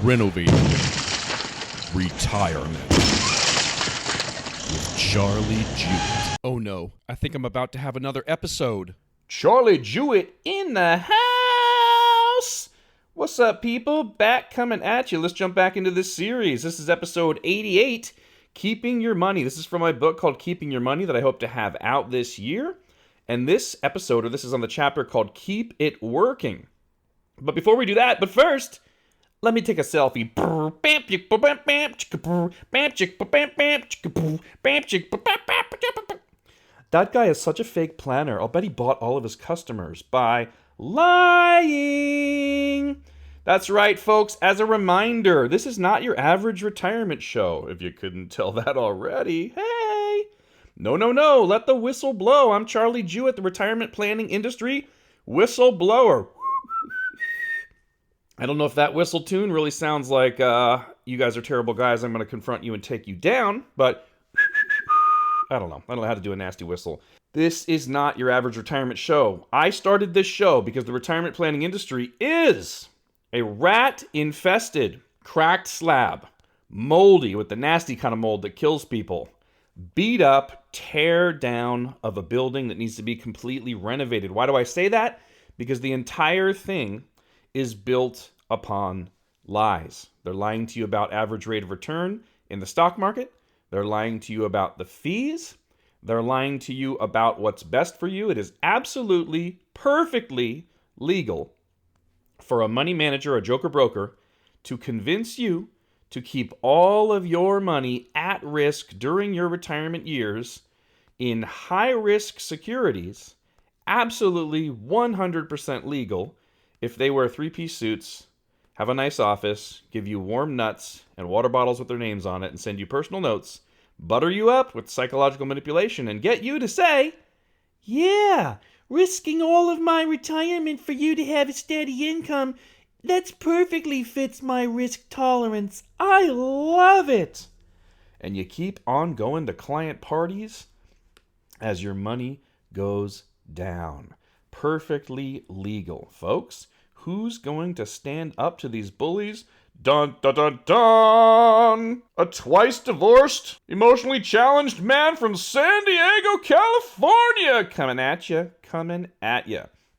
Renovating Retirement with Charlie Jewett. Oh no, I think I'm about to have another episode. Charlie Jewett in the house! What's up, people? Back coming at you. Let's jump back into this series. This is episode 88, Keeping Your Money. This is from my book called Keeping Your Money that I hope to have out this year. And this episode, or this is on the chapter called Keep It Working. But before we do that, first, let me take a selfie. That guy is such a fake planner. I'll bet he bought all of his customers by lying. That's right, folks. As a reminder, this is not your average retirement show, if you couldn't tell that already. Hey! No. Let the whistle blow. I'm Charlie Jewett, the retirement planning industry whistleblower. I don't know if that whistle tune really sounds like you guys are terrible guys. I'm going to confront you and take you down, but I don't know how to do a nasty whistle. This is not your average retirement show. I started this show because the retirement planning industry is a rat-infested, cracked slab, moldy with the nasty kind of mold that kills people, beat up, tear down of a building that needs to be completely renovated. Why do I say that? Because the entire thing is built upon lies. They're lying to you about average rate of return in the stock market. They're lying to you about the fees. They're lying to you about what's best for you. It is absolutely, perfectly legal for a money manager, a joker broker, to convince you to keep all of your money at risk during your retirement years in high-risk securities, absolutely 100% legal, if they wear three-piece suits, have a nice office, give you warm nuts and water bottles with their names on it, and send you personal notes, butter you up with psychological manipulation, and get you to say, yeah, risking all of my retirement for you to have a steady income, that's perfectly fits my risk tolerance. I love it. And you keep on going to client parties as your money goes down. Perfectly legal, folks. Who's going to stand up to these bullies? Dun, dun, dun, dun! A twice divorced, emotionally challenged man from San Diego, California, coming at you.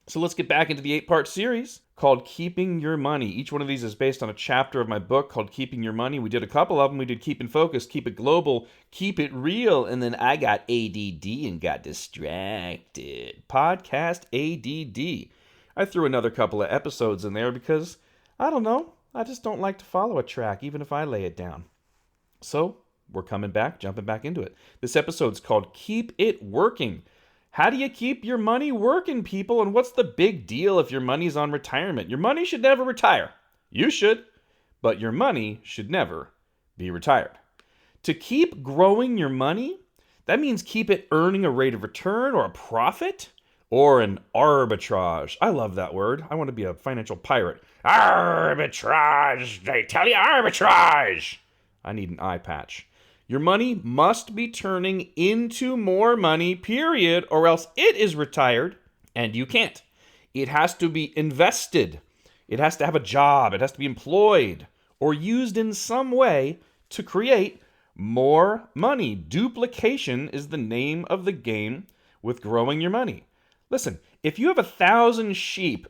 So let's get back into the 8-part series called Keeping Your Money. Each one of these is based on a chapter of my book called Keeping Your Money. We did a couple of them. We did Keep It Focused, Keep It Global, Keep It Real, and then I got ADD and got distracted. Podcast ADD. I threw another couple of episodes in there because, I don't know, I just don't like to follow a track, even if I lay it down. So, we're jumping back into it. This episode's called Keep It Working. How do you keep your money working, people? And what's the big deal if your money's on retirement? Your money should never retire. You should, but your money should never be retired. To keep growing your money, that means keep it earning a rate of return or a profit or an arbitrage. I love that word. I want to be a financial pirate. Arbitrage! They tell you arbitrage! I need an eye patch. Your money must be turning into more money, period, or else it is retired, and you can't. It has to be invested. It has to have a job. It has to be employed or used in some way to create more money. Duplication is the name of the game with growing your money. Listen, if you have 1,000 sheep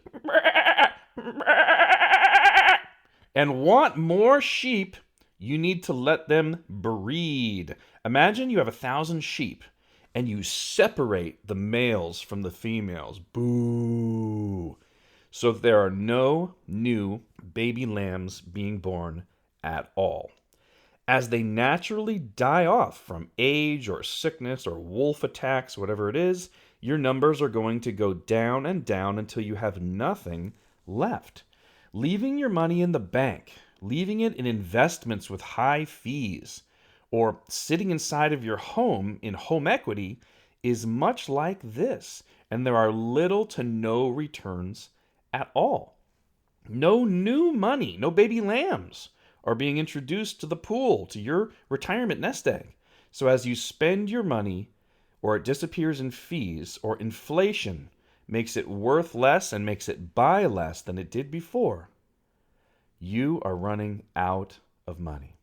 and want more sheep, you need to let them breed. Imagine you have 1,000 sheep and you separate the males from the females. Boo! So there are no new baby lambs being born at all. As they naturally die off from age or sickness or wolf attacks, whatever it is, your numbers are going to go down and down until you have nothing left. Leaving your money in the bank, leaving it in investments with high fees, or sitting inside of your home in home equity is much like this, and there are little to no returns at all. No new money, no baby lambs are being introduced to the pool, to your retirement nest egg. So as you spend your money, or it disappears in fees, or inflation makes it worth less and makes it buy less than it did before, you are running out of money.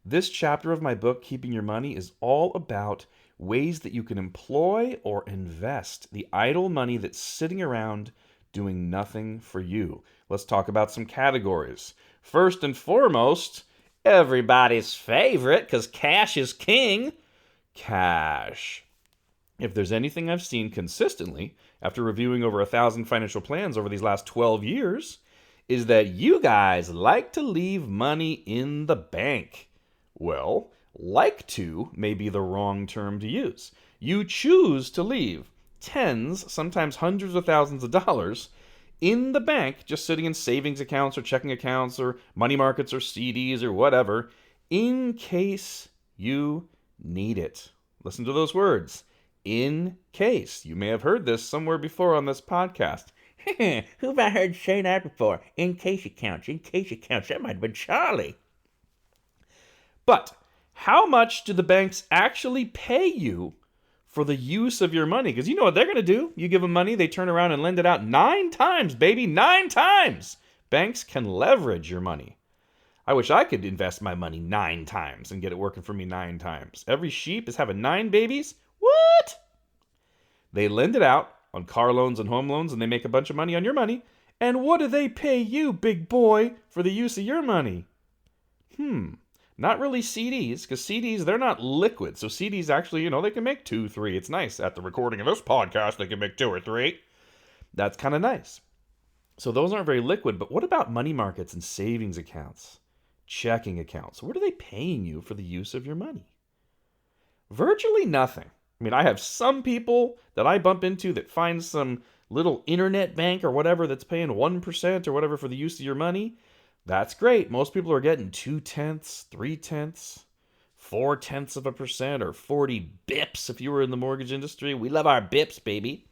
This chapter of my book, Keeping Your Money, is all about ways that you can employ or invest the idle money that's sitting around doing nothing for you. Let's talk about some categories. First and foremost, everybody's favorite, because cash is king, cash. If there's anything I've seen consistently after reviewing over 1,000 financial plans over these last 12 years, is that you guys like to leave money in the bank. Well, like to may be the wrong term to use. You choose to leave tens, sometimes hundreds of thousands of dollars in the bank, just sitting in savings accounts or checking accounts or money markets or CDs or whatever, in case you need it. Listen to those words. In case. You may have heard this somewhere before on this podcast. Who have I heard say that before? In case accounts, in case accounts. That might have been Charlie. But how much do the banks actually pay you for the use of your money? Because you know what they're going to do. You give them money, they turn around and lend it out 9 times, baby, 9 times. Banks can leverage your money. I wish I could invest my money 9 times and get it working for me 9 times. Every sheep is having 9 babies? What? They lend it out on car loans and home loans, and they make a bunch of money on your money. And what do they pay you, big boy, for the use of your money? Not really CDs, because CDs, they're not liquid. So CDs actually, they can make 2, 3. It's nice. At the recording of this podcast, they can make 2 or 3. That's kind of nice. So those aren't very liquid. But what about money markets and savings accounts, checking accounts? What are they paying you for the use of your money? Virtually nothing. I mean, I have some people that I bump into that find some little internet bank or whatever that's paying 1% or whatever for the use of your money. That's great. Most people are getting 0.2, 0.3, 0.4%, or 40 bips if you were in the mortgage industry. We love our bips, baby.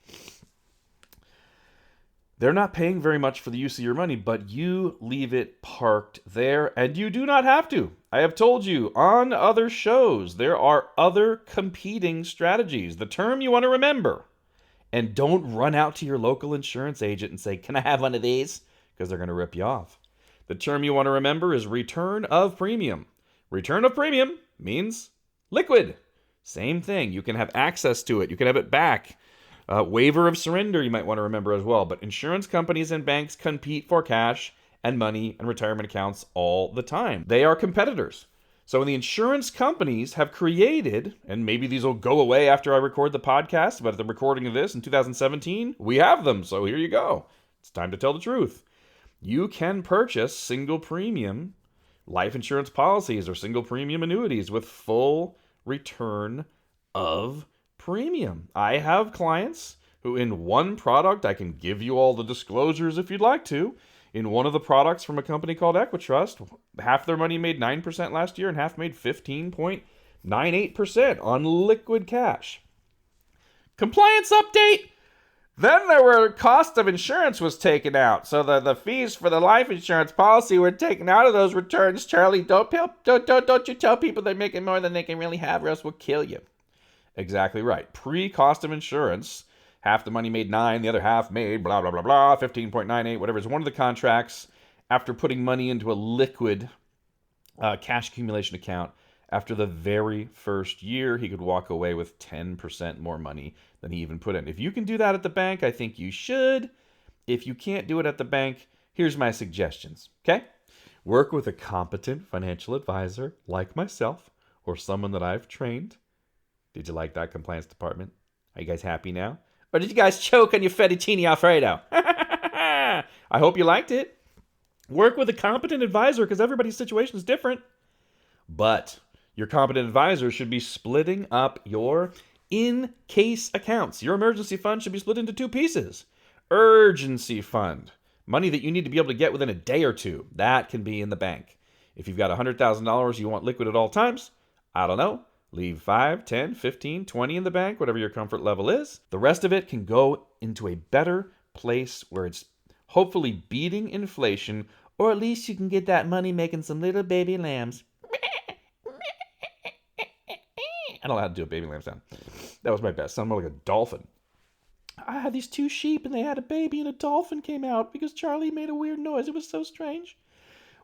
They're not paying very much for the use of your money, but you leave it parked there, and you do not have to. I have told you on other shows, there are other competing strategies. The term you want to remember, and don't run out to your local insurance agent and say, "Can I have one of these?" Because they're going to rip you off. The term you want to remember is return of premium. Return of premium means liquid. Same thing. You can have access to it. You can have it back. Waiver of surrender you might want to remember as well. But insurance companies and banks compete for cash and money and retirement accounts all the time. They are competitors. So when the insurance companies have created, and maybe these will go away after I record the podcast, but at the recording of this in 2017, we have them. So here you go. It's time to tell the truth. You can purchase single premium life insurance policies or single premium annuities with full return of premium. I have clients who in one product, I can give you all the disclosures if you'd like to. In one of the products from a company called Equitrust, half their money made 9% last year and half made 15.98% on liquid cash. Compliance update. Then there were cost of insurance was taken out. So the fees for the life insurance policy were taken out of those returns. Charlie, don't you tell people they're making more than they can really have or else we'll kill you. Exactly right. Pre-cost of insurance, half the money made 9, the other half made blah, blah, blah, blah, 15.98, whatever. It's one of the contracts after putting money into a liquid cash accumulation account. After the very first year, he could walk away with 10% more money than he even put in. If you can do that at the bank, I think you should. If you can't do it at the bank, here's my suggestions, okay? Work with a competent financial advisor like myself or someone that I've trained. Did you like that, compliance department? Are you guys happy now? Or did you guys choke on your fettuccine Alfredo? I hope you liked it. Work with a competent advisor because everybody's situation is different. But your competent advisor should be splitting up your in-case accounts. Your emergency fund should be split into 2 pieces. Urgency fund, money that you need to be able to get within a day or 2. That can be in the bank. If you've got $100,000 you want liquid at all times, I don't know, leave 5, 10, 15, 20 in the bank, whatever your comfort level is. The rest of it can go into a better place where it's hopefully beating inflation, or at least you can get that money making some little baby lambs. I don't know how to do a baby lamb sound. That was my best. Sounded more like a dolphin. I had these 2 sheep and they had a baby and a dolphin came out because Charlie made a weird noise. It was so strange.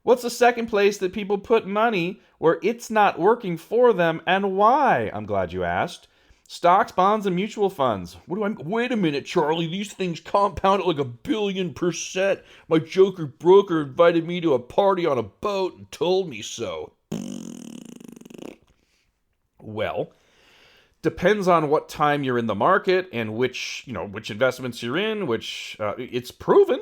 What's the second place that people put money where it's not working for them, and why? I'm glad you asked. Stocks, bonds, and mutual funds. Wait a minute, Charlie. These things compound at like 1,000,000,000%. My joker broker invited me to a party on a boat and told me so. Well, depends on what time you're in the market and which investments you're in, it's proven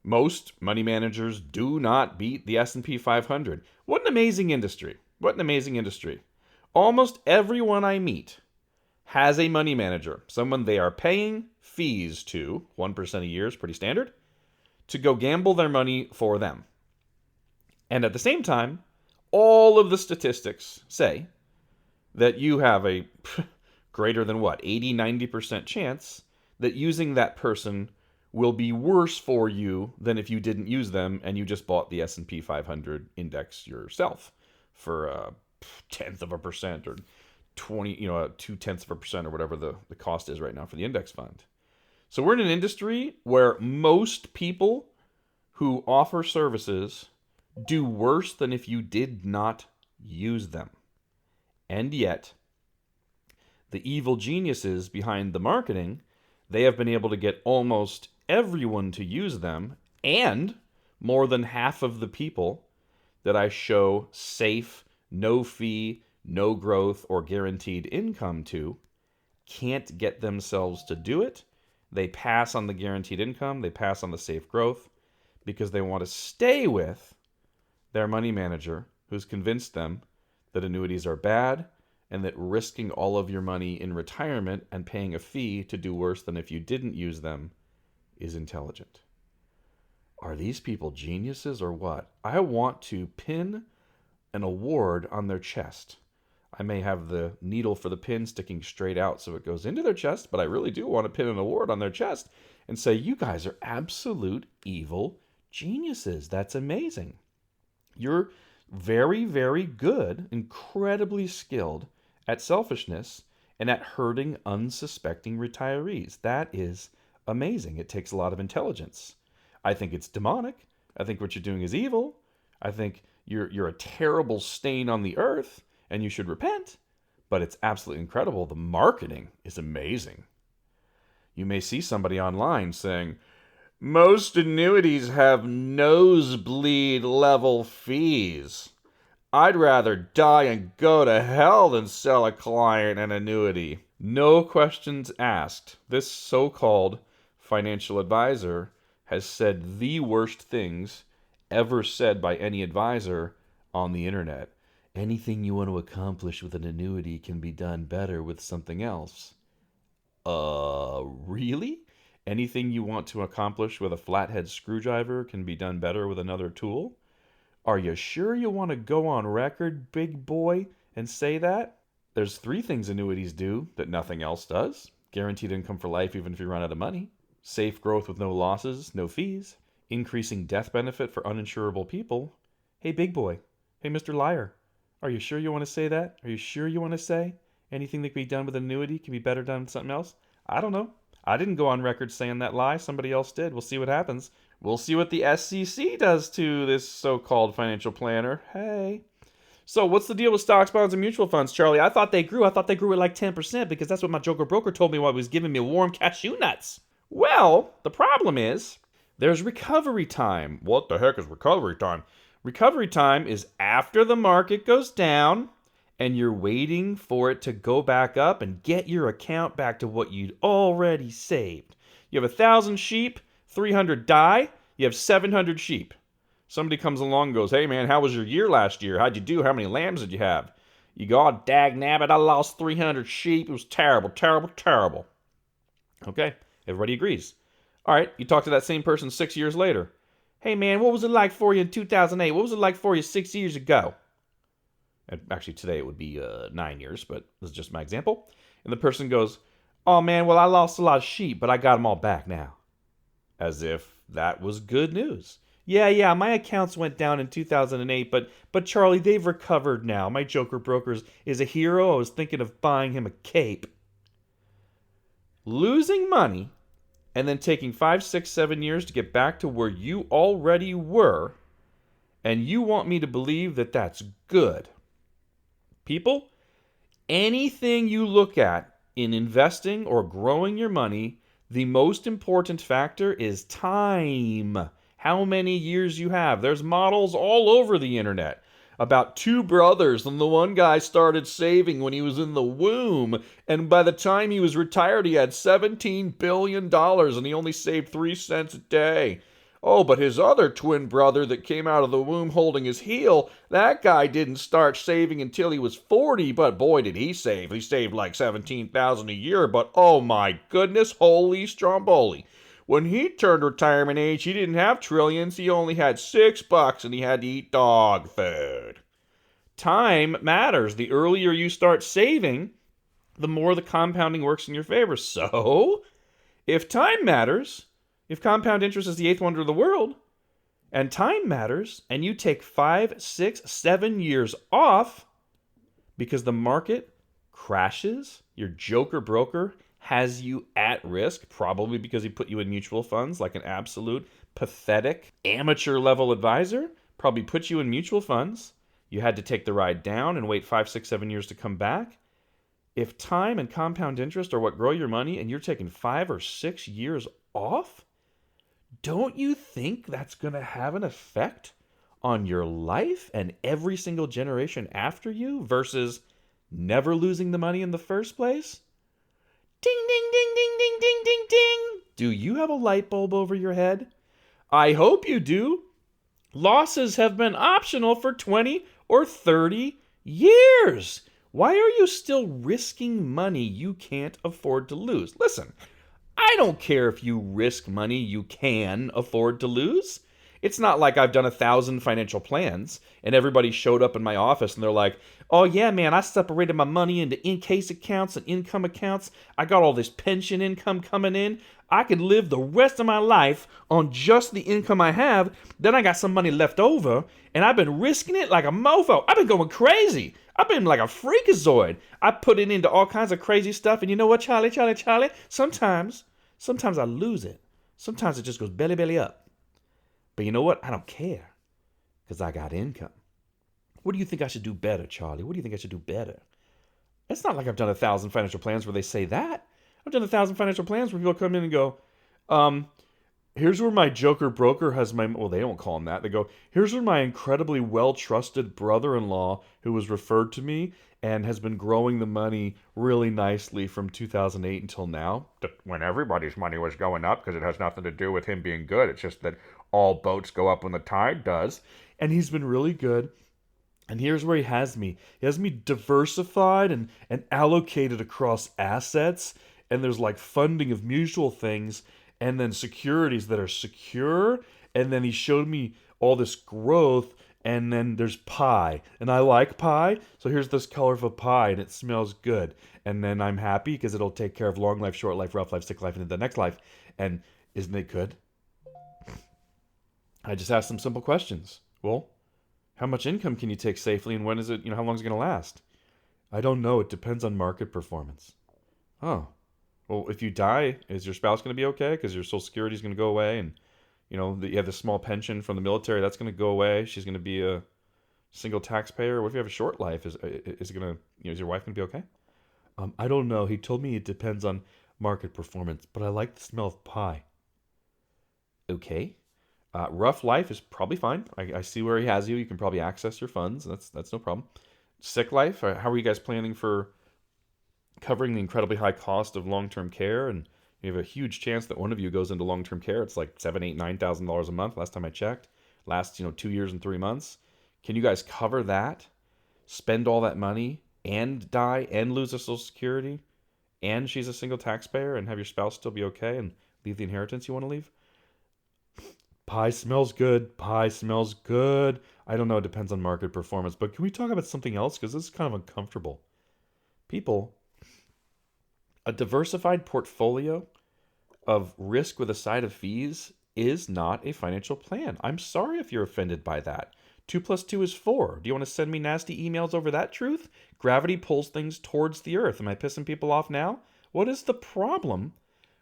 most money managers do not beat the S&P 500. What an amazing industry. What an amazing industry. Almost everyone I meet has a money manager, someone they are paying fees to, 1% a year is pretty standard, to go gamble their money for them. And at the same time, all of the statistics say that you have a greater than 80, 90% chance that using that person will be worse for you than if you didn't use them and you just bought the S&P 500 index yourself for a 0.1% or 0.2% or whatever the cost is right now for the index fund. So we're in an industry where most people who offer services do worse than if you did not use them. And yet, the evil geniuses behind the marketing, they have been able to get almost everyone to use them, and more than half of the people that I show safe, no fee, no growth, or guaranteed income to can't get themselves to do it. They pass on the guaranteed income, they pass on the safe growth because they want to stay with their money manager who's convinced them that annuities are bad and that risking all of your money in retirement and paying a fee to do worse than if you didn't use them is intelligent. Are these people geniuses or what? I want to pin an award on their chest. I may have the needle for the pin sticking straight out so it goes into their chest, but I really do want to pin an award on their chest and say, you guys are absolute evil geniuses. That's amazing. You're very, very good, incredibly skilled at selfishness and at hurting unsuspecting retirees. That is amazing. It takes a lot of intelligence. I think it's demonic. I think what you're doing is evil. I think you're a terrible stain on the earth and you should repent. But it's absolutely incredible. The marketing is amazing. You may see somebody online saying, most annuities have nosebleed level fees. I'd rather die and go to hell than sell a client an annuity. No questions asked. This so-called financial advisor has said the worst things ever said by any advisor on the internet. Anything you want to accomplish with an annuity can be done better with something else. Really? Anything you want to accomplish with a flathead screwdriver can be done better with another tool? Are you sure you want to go on record, big boy, and say that? There's 3 things annuities do that nothing else does. Guaranteed income for life even if you run out of money. Safe growth with no losses, no fees. Increasing death benefit for uninsurable people. Hey, big boy. Hey, Mr. Liar. Are you sure you want to say that? Are you sure you want to say anything that can be done with an annuity can be better done with something else? I don't know. I didn't go on record saying that lie. Somebody else did. We'll see what happens. We'll see what the SEC does to this so-called financial planner. Hey. So what's the deal with stocks, bonds, and mutual funds, Charlie? I thought they grew. I thought they grew at like 10% because that's what my joker broker told me while he was giving me warm cashew nuts. Well, the problem is there's recovery time. What the heck is recovery time? Recovery time is after the market goes down and you're waiting for it to go back up and get your account back to what you'd already saved. You have 1,000 sheep, 300 die, you have 700 sheep. Somebody comes along and goes, hey man, how was your year last year? How'd you do? How many lambs did you have? You go, oh, dag nabbit, I lost 300 sheep. It was terrible, terrible, terrible. Okay, everybody agrees. All right, you talk to that same person 6 years later. Hey man, what was it like for you in 2008? What was it like for you 6 years ago? And actually, today it would be 9 years, but this is just my example. And the person goes, oh man, well, I lost a lot of sheep, but I got them all back now. As if that was good news. Yeah, my accounts went down in 2008, but Charlie, they've recovered now. My joker broker is a hero. I was thinking of buying him a cape. Losing money and then taking 5, 6, 7 years to get back to where you already were, And you want me to believe that that's good. People, anything you look at in investing or growing your money, the most important factor is time. How many years you have. There's models all over the internet about two brothers, and the one guy started saving when he was in the womb, and by the time he was retired, he had $17 billion, and he only saved 3 cents a day. Oh, but his other twin brother that came out of the womb holding his heel, that guy didn't start saving until he was 40, but boy did he save. He saved like $17,000 a year, but oh my goodness, holy stromboli. When he turned retirement age, he didn't have trillions, he only had $6 and he had to eat dog food. Time matters. The earlier you start saving, the more the compounding works in your favor. So, if time matters, if compound interest is the eighth wonder of the world, and time matters, and you take 5, 6, 7 years off because the market crashes, your joker broker has you at risk, probably because he put you in mutual funds like an absolute pathetic amateur level advisor, probably put you in mutual funds. You had to take the ride down and wait 5, 6, 7 years to come back. If time and compound interest are what grow your money and you're taking 5 or 6 years off, don't you think that's going to have an effect on your life and every single generation after you versus never losing the money in the first place? Ding, ding, ding, ding, ding, ding, ding, ding. Do you have a light bulb over your head? I hope you do. Losses have been optional for 20 or 30 years. Why are you still risking money you can't afford to lose? Listen, I don't care if you risk money you can afford to lose. It's not like I've done 1,000 financial plans and everybody showed up in my office and they're like, oh yeah, man, I separated my money into in-case accounts and income accounts. I got all this pension income coming in. I could live the rest of my life on just the income I have. Then I got some money left over and I've been risking it like a mofo. I've been going crazy. I've been like a freakazoid. I put it into all kinds of crazy stuff. And you know what, Charlie? Sometimes I lose it. Sometimes it just goes belly up. But you know what? I don't care because I got income. What do you think I should do better, Charlie? What do you think I should do better? It's not like I've done 1,000 financial plans where they say that. I've done 1,000 financial plans where people come in and go, here's where my joker broker has my, well, they don't call him that. They go, here's where my incredibly well-trusted brother-in-law who was referred to me and has been growing the money really nicely from 2008 until now. When everybody's money was going up, because it has nothing to do with him being good. It's just that all boats go up when the tide does. And he's been really good. And here's where he has me. He has me diversified and allocated across assets. And there's like funding of mutual things and then securities that are secure. And then he showed me all this growth. And then there's pie. And I like pie. So here's this colorful pie and it smells good. And then I'm happy because it'll take care of long life, short life, rough life, sick life, and the next life. And isn't it good? I just asked some simple questions. Well, how much income can you take safely and when is it, how long is it going to last? I don't know. It depends on market performance. Oh, well, if you die, is your spouse going to be okay? Because your Social Security is going to go away and, you have this small pension from the military, that's going to go away. She's going to be a single taxpayer. What if you have a short life? Is it going to, is your wife going to be okay? I don't know. He told me it depends on market performance, but I like the smell of pie. Okay. Rough life is probably fine. I see where he has you. You can probably access your funds. That's no problem. Sick life, how are you guys planning for covering the incredibly high cost of long-term care? And you have a huge chance that one of you goes into long-term care. It's like $7,000, $8,000, $9,000 a month. Last time I checked. Last 2 years and 3 months. Can you guys cover that? Spend all that money and die and lose a Social Security, and she's a single taxpayer, and have your spouse still be okay and leave the inheritance you want to leave? Pie smells good. Pie smells good. I don't know. It depends on market performance. But can we talk about something else? Because this is kind of uncomfortable. People, a diversified portfolio of risk with a side of fees is not a financial plan. I'm sorry if you're offended by that. 2 + 2 is 4. Do you want to send me nasty emails over that truth? Gravity pulls things towards the earth. Am I pissing people off now? What is the problem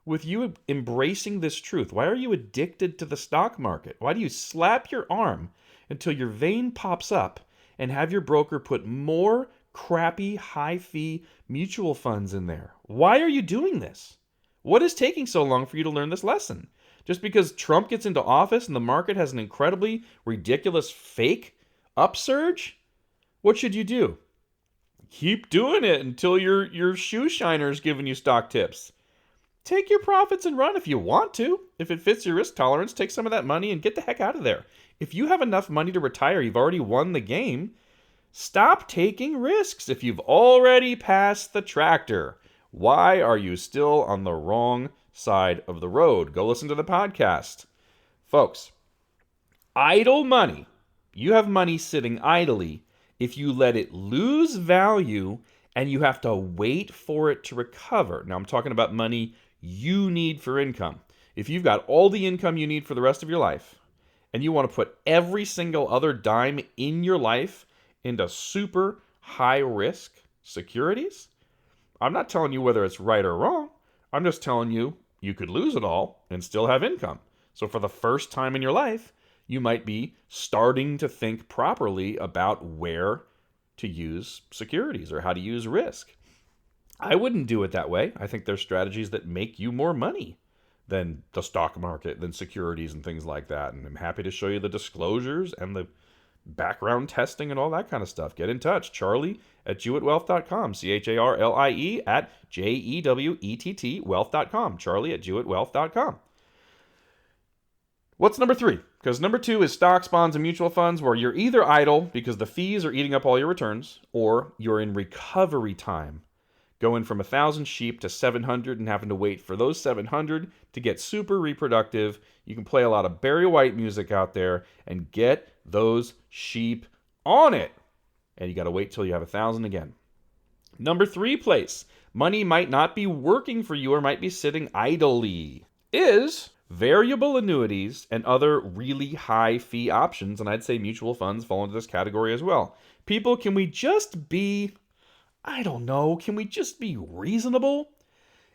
with you embracing this truth? Why are you addicted to the stock market? Why do you slap your arm until your vein pops up and have your broker put more crappy, high-fee mutual funds in there. Why are you doing this? What is taking so long for you to learn this lesson? Just because Trump gets into office and the market has an incredibly ridiculous fake upsurge? What should you do? Keep doing it until your shoe shiner's giving you stock tips. Take your profits and run if you want to. If it fits your risk tolerance, take some of that money and get the heck out of there. If you have enough money to retire, you've already won the game. Stop taking risks if you've already passed the tractor. Why are you still on the wrong side of the road? Go listen to the podcast. Folks, idle money. You have money sitting idly if you let it lose value and you have to wait for it to recover. Now, I'm talking about money you need for income. If you've got all the income you need for the rest of your life and you want to put every single other dime in your life into super high risk securities, I'm not telling you whether it's right or wrong. I'm just telling you you could lose it all and still have income. So for the first time in your life, you might be starting to think properly about where to use securities or how to use risk. I wouldn't do it that way. I think there's strategies that make you more money than the stock market, than securities and things like that. And I'm happy to show you the disclosures and the background testing and all that kind of stuff. Get in touch. Charlie@JewettWealth.com. CharlieAtJewett Wealth.com. Charlie@JewettWealth.com. What's number 3? Because number 2 is stocks, bonds, and mutual funds, where you're either idle because the fees are eating up all your returns, or you're in recovery time, going from 1,000 sheep to 700 and having to wait for those 700 to get super reproductive. You can play a lot of Barry White music out there and get those sheep on it. And you got to wait till you have 1,000 again. Number 3 place, money might not be working for you or might be sitting idly, is variable annuities and other really high fee options. And I'd say mutual funds fall into this category as well. People, can we just be, I don't know, can we just be reasonable?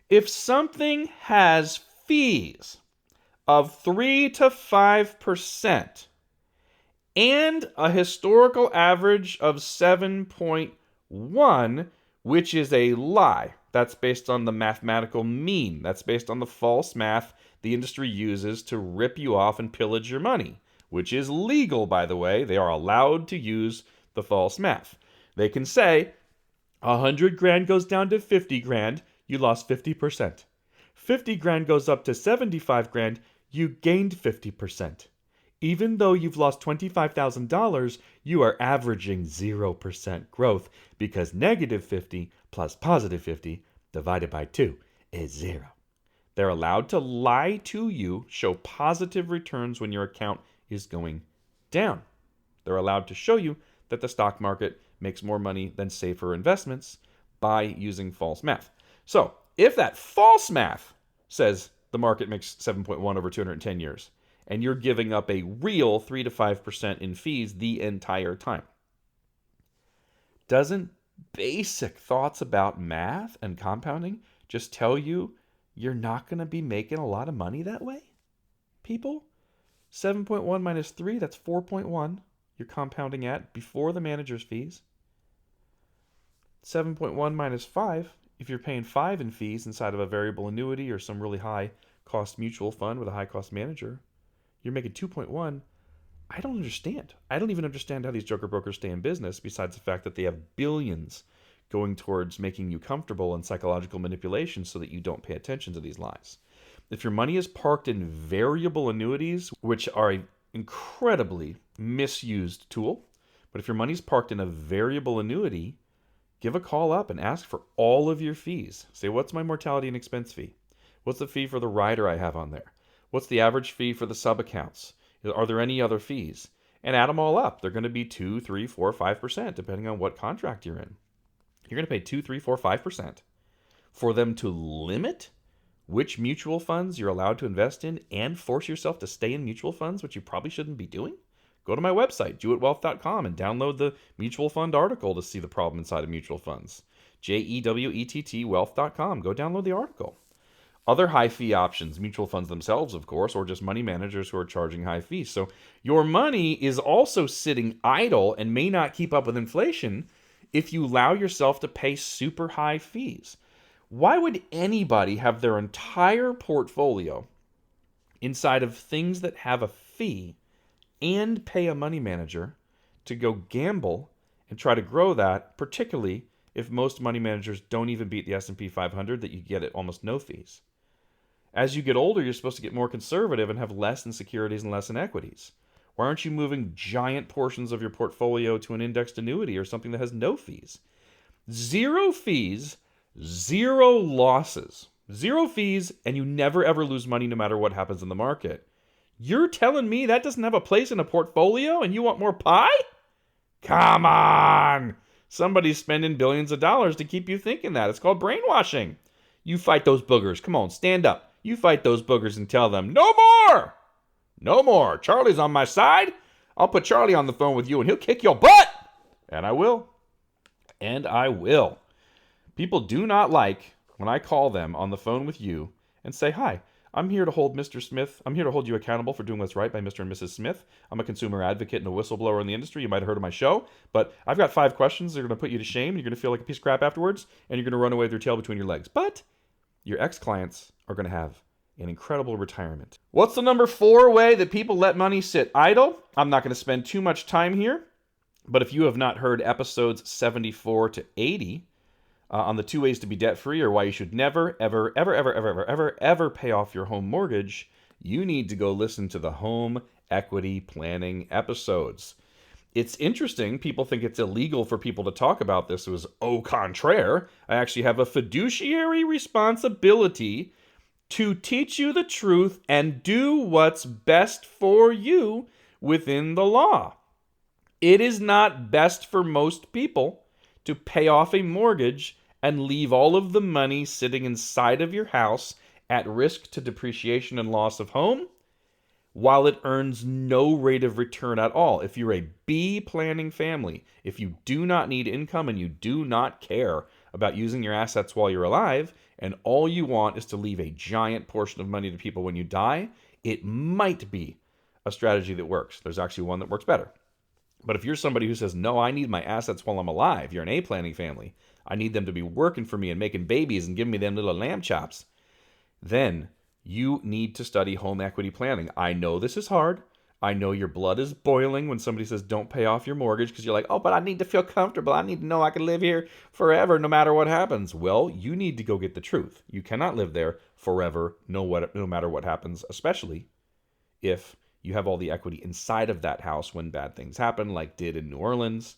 If something has fees of 3 to 5% and a historical average of 7.1, which is a lie. That's based on the mathematical mean. That's based on the false math the industry uses to rip you off and pillage your money, which is legal, by the way. They are allowed to use the false math. They can say, 100 grand goes down to 50 grand, you lost 50%. 50 grand goes up to 75 grand, you gained 50%. Even though you've lost $25,000, you are averaging 0% growth because negative 50 plus positive 50 divided by 2 is 0. They're allowed to lie to you, show positive returns when your account is going down. They're allowed to show you that the stock market makes more money than safer investments by using false math. So if that false math says the market makes 7.1 over 210 years, and you're giving up a real 3 to 5% in fees the entire time, doesn't basic thoughts about math and compounding just tell you you're not going to be making a lot of money that way? People, 7.1 minus 3, that's 4.1 you're compounding at before the manager's fees. 7.1 minus 5, if you're paying 5 in fees inside of a variable annuity or some really high cost mutual fund with a high cost manager, you're making 2.1. I don't understand. I don't even understand how these joker brokers stay in business, besides the fact that they have billions going towards making you comfortable in psychological manipulation so that you don't pay attention to these lies. If your money is parked in variable annuities, which are an incredibly misused tool, but if your money's parked in a variable annuity, give a call up and ask for all of your fees. Say, what's my mortality and expense fee? What's the fee for the rider I have on there? What's the average fee for the sub-accounts? Are there any other fees? And add them all up. They're going to be 2, 3, 4, 5%, depending on what contract you're in. You're going to pay 2, 3, 4, 5% for them to limit which mutual funds you're allowed to invest in and force yourself to stay in mutual funds, which you probably shouldn't be doing? Go to my website, JewettWealth.com, and download the mutual fund article to see the problem inside of mutual funds. JewettWealth.com. Go download the article. Other high fee options, mutual funds themselves, of course, or just money managers who are charging high fees. So your money is also sitting idle and may not keep up with inflation if you allow yourself to pay super high fees. Why would anybody have their entire portfolio inside of things that have a fee and pay a money manager to go gamble and try to grow that, particularly if most money managers don't even beat the S&P 500 that you get at almost no fees? As you get older, you're supposed to get more conservative and have less in securities and less in equities. Why aren't you moving giant portions of your portfolio to an indexed annuity or something that has no fees? 0 fees, 0 losses. 0 fees, and you never ever lose money no matter what happens in the market. You're telling me that doesn't have a place in a portfolio and you want more pie? Come on! Somebody's spending billions of dollars to keep you thinking that. It's called brainwashing. You fight those boogers. Come on, stand up. You fight those boogers and tell them, no more! No more. Charlie's on my side. I'll put Charlie on the phone with you and he'll kick your butt. And I will. And I will. People do not like when I call them on the phone with you and say, hi, I'm here to hold Mr. Smith. I'm here to hold you accountable for doing what's right by Mr. and Mrs. Smith. I'm a consumer advocate and a whistleblower in the industry. You might have heard of my show, but I've got 5 questions that are going to put you to shame. You're going to feel like a piece of crap afterwards, and you're going to run away with your tail between your legs. But your ex-clients are going to have an incredible retirement. What's the number 4 way that people let money sit idle? I'm not going to spend too much time here, but if you have not heard episodes 74 to 80 on the 2 ways to be debt-free or why you should never, ever, ever, ever, ever, ever, ever, ever pay off your home mortgage, you need to go listen to the home equity planning episodes. It's interesting. People think it's illegal for people to talk about this. It was au contraire. I actually have a fiduciary responsibility to teach you the truth and do what's best for you within the law. It is not best for most people to pay off a mortgage and leave all of the money sitting inside of your house at risk to depreciation and loss of home while it earns no rate of return at all. If you're a B planning family, if you do not need income and you do not care about using your assets while you're alive, and all you want is to leave a giant portion of money to people when you die, it might be a strategy that works. There's actually one that works better. But if you're somebody who says, no, I need my assets while I'm alive, you're an A planning family, I need them to be working for me and making babies and giving me them little lamb chops, then you need to study home equity planning. I know this is hard. I know your blood is boiling when somebody says don't pay off your mortgage because you're like, oh, but I need to feel comfortable. I need to know I can live here forever no matter what happens. Well, you need to go get the truth. You cannot live there forever no matter what happens, especially if you have all the equity inside of that house when bad things happen, like did in New Orleans,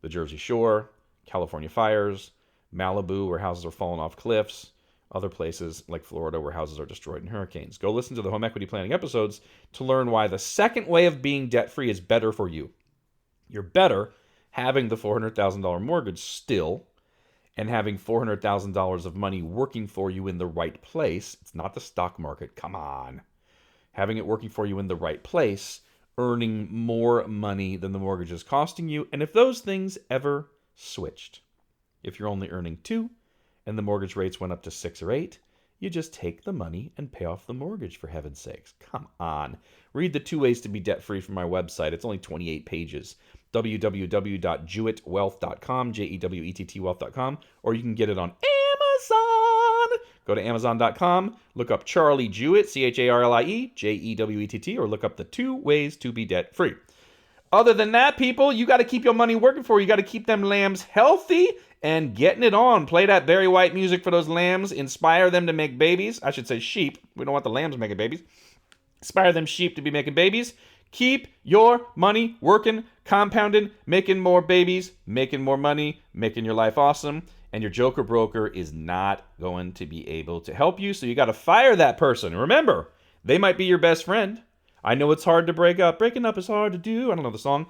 the Jersey Shore, California fires, Malibu where houses are falling off cliffs, other places like Florida where houses are destroyed in hurricanes. Go listen to the home equity planning episodes to learn why the second way of being debt-free is better for you. You're better having the $400,000 mortgage still and having $400,000 of money working for you in the right place. It's not the stock market. Come on. Having it working for you in the right place, earning more money than the mortgage is costing you. And if those things ever switched, if you're only earning 2 and the mortgage rates went up to 6 or 8, you just take the money and pay off the mortgage, for heaven's sakes. Come on. Read the 2 ways to be debt-free from my website. It's only 28 pages. www.jewett.wealth.com, Jewett wealth.com, or you can get it on Amazon. Go to Amazon.com, look up Charlie Jewett, Charlie Jewett, or look up the 2 ways to be debt-free. Other than that, people, you got to keep your money working for you. You got to keep them lambs healthy and getting it on. Play that Barry White music for those lambs. Inspire them to make babies. I should say sheep. We don't want the lambs making babies. Inspire them sheep to be making babies. Keep your money working, compounding, making more babies, making more money, making your life awesome. And your joker broker is not going to be able to help you, so you got to fire that person. Remember, they might be your best friend. I know it's hard to break up. Breaking up is hard to do. I don't know the song.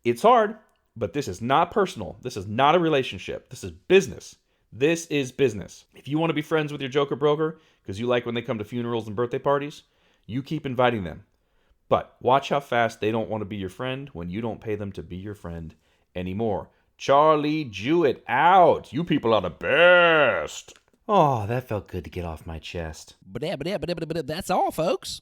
It's hard, but this is not personal. This is not a relationship. This is business. This is business. If you want to be friends with your joker broker because you like when they come to funerals and birthday parties, you keep inviting them. But watch how fast they don't want to be your friend when you don't pay them to be your friend anymore. Charlie Jewett out. You people are the best. Oh, that felt good to get off my chest. But that's all, folks.